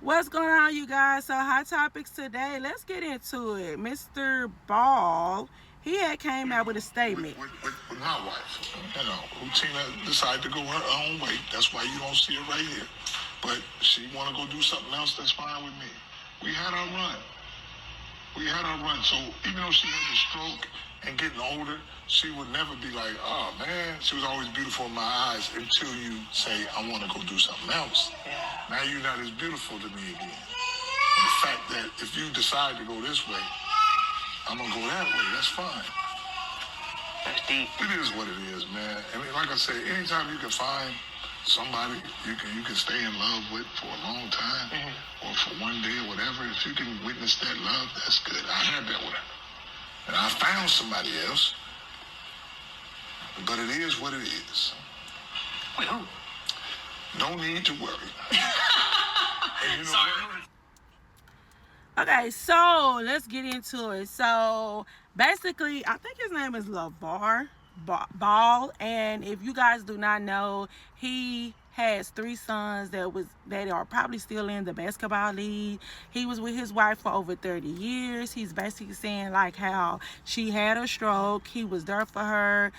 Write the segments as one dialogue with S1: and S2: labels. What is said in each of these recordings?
S1: What's going on, you guys? So, hot topics today. Let's get into it. Mr. Ball, he had came out with a statement.
S2: With my wife, who Tina decided to go her own way. That's why you don't see her right here. But she want to go do something else. That's fine with me. We had our run. So even though she had the stroke and getting older, she would never be like, oh man, she was always beautiful in my eyes until you say, I want to go do something else. Now you're not as beautiful to me again. And the fact that if you decide to go this way, I'm going to go that way, that's fine.
S3: That's deep.
S2: It is what it is, man. I mean, like I said, anytime you can find somebody you can stay in love with for a long time, or for one day or whatever, if you can witness that love, that's good. I had that with her. And I found somebody else, but it is what it is.
S3: Wait, who?
S2: No need to worry. And you know
S3: Sorry.
S2: what?
S1: Okay, so let's get into it. So basically, I think his name is LeVar Ball, and if you guys do not know, he has 3 sons that are probably still in the basketball league. He was with his wife for over 30 years. He's basically saying like how she had a stroke. He was there for her,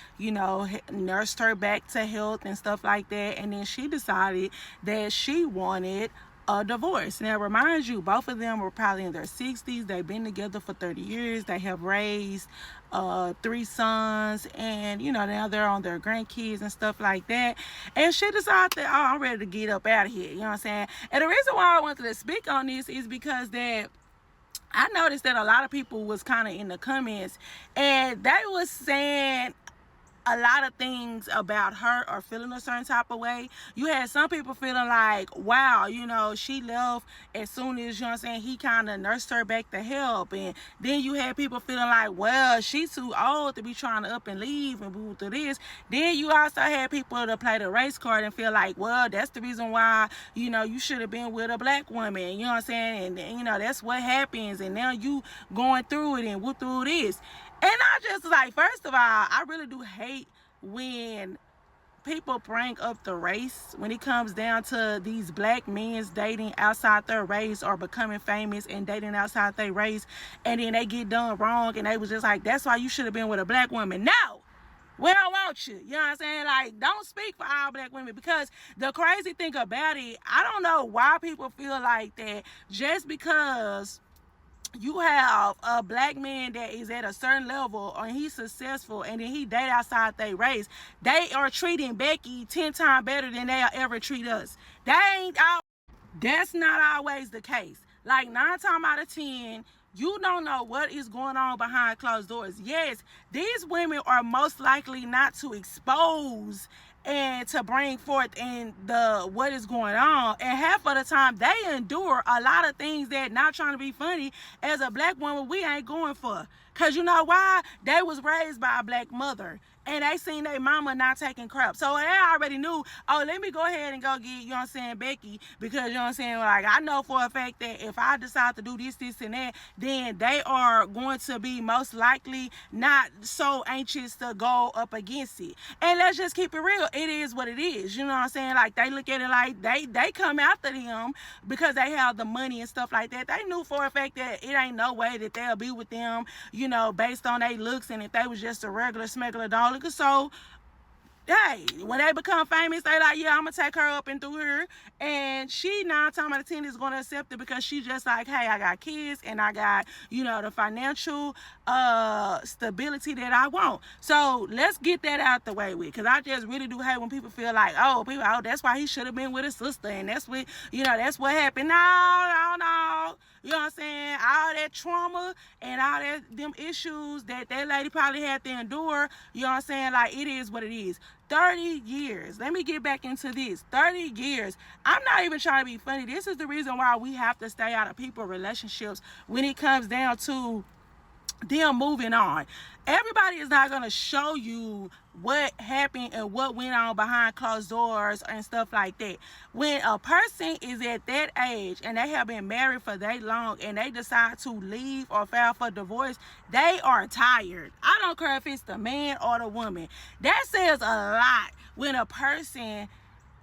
S1: nursed her back to health and stuff like that. And then she decided that she wanted a divorce. Now, remind you, both of them were probably in their 60s. They've been together for 30 years. They have raised 3 sons, and now they're on their grandkids and stuff like that. And she decided that, I'm ready to get up out of here. You know what I'm saying? And the reason why I wanted to speak on this is because that I noticed that a lot of people was kind of in the comments, and they was saying a lot of things about her or feeling a certain type of way. You had some people feeling like, wow, she left as soon as, he kind of nursed her back to help. And then you had people feeling like, well, she's too old to be trying to up and leave and move through this. Then you also had people to play the race card and feel like, well, that's the reason why, you should have been with a black woman. You know what I'm saying? And, that's what happens. And now you going through it and went through this. And I just like, first of all, I really do hate when people bring up the race when it comes down to these black men dating outside their race or becoming famous and dating outside their race, and then they get done wrong and they was just like, that's why you should have been with a black woman. No, we don't want you. You know what I'm saying? Like, don't speak for all black women, because the crazy thing about it, I don't know why people feel like that just because you have a black man that is at a certain level and he's successful and then he date outside their race, they are treating Becky 10 times better than they'll ever treat us. That's not always the case. Like 9 times out of 10, you don't know what is going on behind closed doors. Yes, these women are most likely not to expose and to bring forth in what is going on. And half of the time, they endure a lot of things that, not trying to be funny, as a black woman, we ain't going for. Because you know why? They was raised by a black mother, and they seen their mama not taking crap. So they already knew, oh, let me go ahead and go get, Becky, because, like, I know for a fact that if I decide to do this, and that, then they are going to be most likely not so anxious to go up against it. And let's just keep it real. It is what it is. You know what I'm saying? Like, they look at it like they come after them because they have the money and stuff like that. They knew for a fact that it ain't no way that they'll be with them, based on their looks, and if they was just a regular smuggler dog. So, hey, when they become famous, they like, yeah, I'm going to take her up and through her. And she, 9 times out of 10, is going to accept it because she just like, hey, I got kids and I got, the financial stability that I want. So let's get that out the way with, because I just really do hate when people feel like, oh, that's why he should have been with his sister, and that's what, that's what happened. No. You know what I'm saying? All that trauma and all them issues that lady probably had to endure, you know what I'm saying? Like, it is what it is. 30 years. Let me get back into this. 30 years. I'm not even trying to be funny. This is the reason why we have to stay out of people's relationships when it comes down to them moving on. Everybody is not going to show you what happened and what went on behind closed doors and stuff like that. When a person is at that age and they have been married for that long and they decide to leave or file for divorce, they are tired. I don't care if it's the man or the woman. That says a lot when a person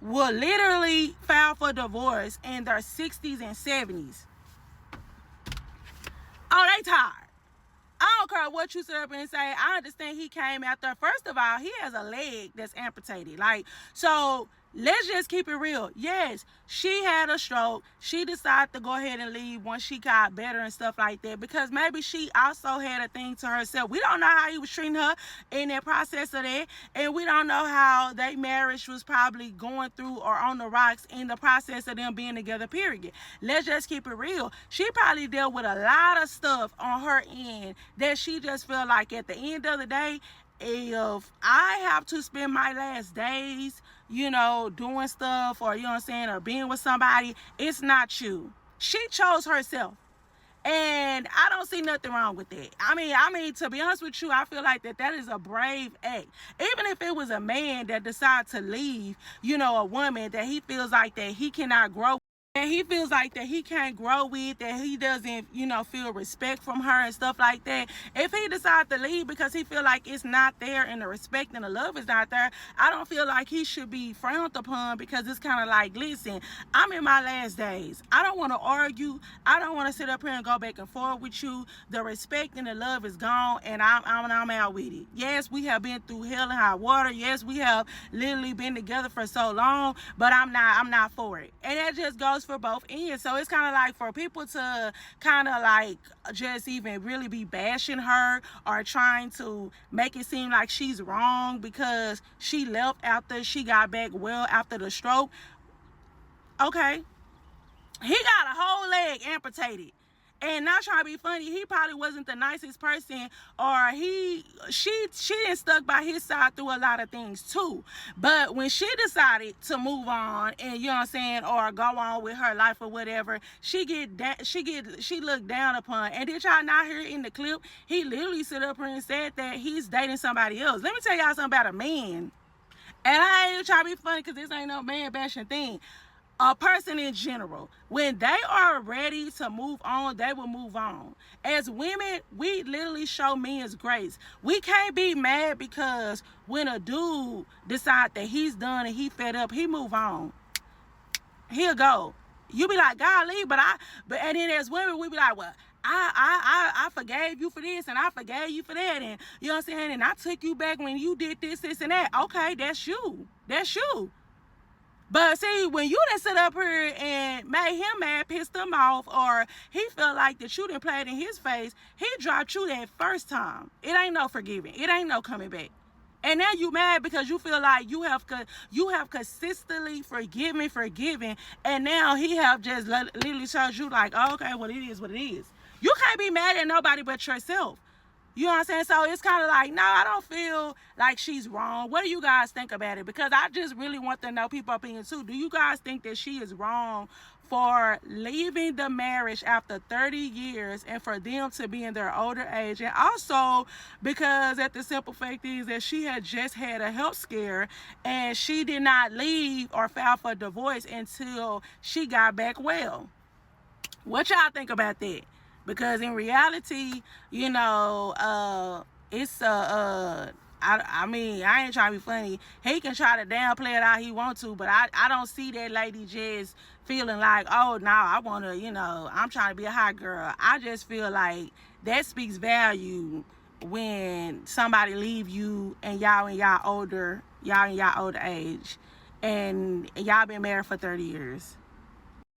S1: will literally file for divorce in their 60s and 70s. Oh, they tired. I don't care what you sit up and say. I understand he came out there. First of all, he has a leg that's amputated. Like, so let's just keep it real. Yes, she had a stroke. She decided to go ahead and leave once she got better and stuff like that, because maybe she also had a thing to herself. We don't know how he was treating her in that process of that, and we don't know how their marriage was probably going through or on the rocks in the process of them being together, period. Let's just keep it real. She probably dealt with a lot of stuff on her end that she just feel like at the end of the day, if I have to spend my last days, you know, doing stuff, or, you know what I'm saying, or being with somebody, it's not you. She chose herself. And I don't see nothing wrong with that. I mean, to be honest with you, I feel like that is a brave act. Even if it was a man that decided to leave, you know, a woman that he feels like that he cannot grow, and he feels like that he can't grow with, that he doesn't, you know, feel respect from her and stuff like that. If he decides to leave because he feel like it's not there and the respect and the love is not there, I don't feel like he should be frowned upon, because it's kind of like, listen, I'm in my last days. I don't want to argue. I don't want to sit up here and go back and forth with you. The respect and the love is gone, and I'm out with it. Yes, we have been through hell and high water. Yes, we have literally been together for so long, but I'm not for it. And that just goes for both ends. So it's kind of like, for people to kind of like just even really be bashing her or trying to make it seem like she's wrong because she left after she got back well after the stroke. Okay, he got a whole leg amputated. And not trying to be funny, he probably wasn't the nicest person, or she didn't stuck by his side through a lot of things too. But when she decided to move on, and, you know what I'm saying, or go on with her life or whatever, she looked down upon. And did y'all not hear in the clip, he literally stood up here and said that he's dating somebody else. Let me tell y'all something about a man. And I ain't trying to be funny, because this ain't no man bashing thing. A person in general, when they are ready to move on, they will move on. As women, we literally show men's grace. We can't be mad because when a dude decide that he's done and he fed up, he move on. He'll go. You be like, golly, but and then as women, we be like, well, I forgave you for this, and I forgave you for that, and, you know what I'm saying, and I took you back when you did this, and that. Okay, that's you. That's you. But see, when you done sit up here and made him mad, pissed him off, or he felt like that you done played in his face, he dropped you that first time. It ain't no forgiving. It ain't no coming back. And now you mad because you feel like you have consistently forgiven, and now he have just literally told you like, oh, okay, well, it is what it is. You can't be mad at nobody but yourself. You know what I'm saying? So it's kind of like, no, I don't feel like she's wrong. What do you guys think about it? Because I just really want to know people's opinion too. Do you guys think that she is wrong for leaving the marriage after 30 years and for them to be in their older age? And also because at the simple fact is that she had just had a health scare and she did not leave or file for divorce until she got back well. What y'all think about that? Because in reality, you know, it's I mean, I ain't trying to be funny. He can try to downplay it how he want to, but I don't see that lady just feeling like, oh, no, I want to, you know, I'm trying to be a hot girl. I just feel like that speaks value when somebody leave you and y'all in y'all older age, and y'all been married for 30 years.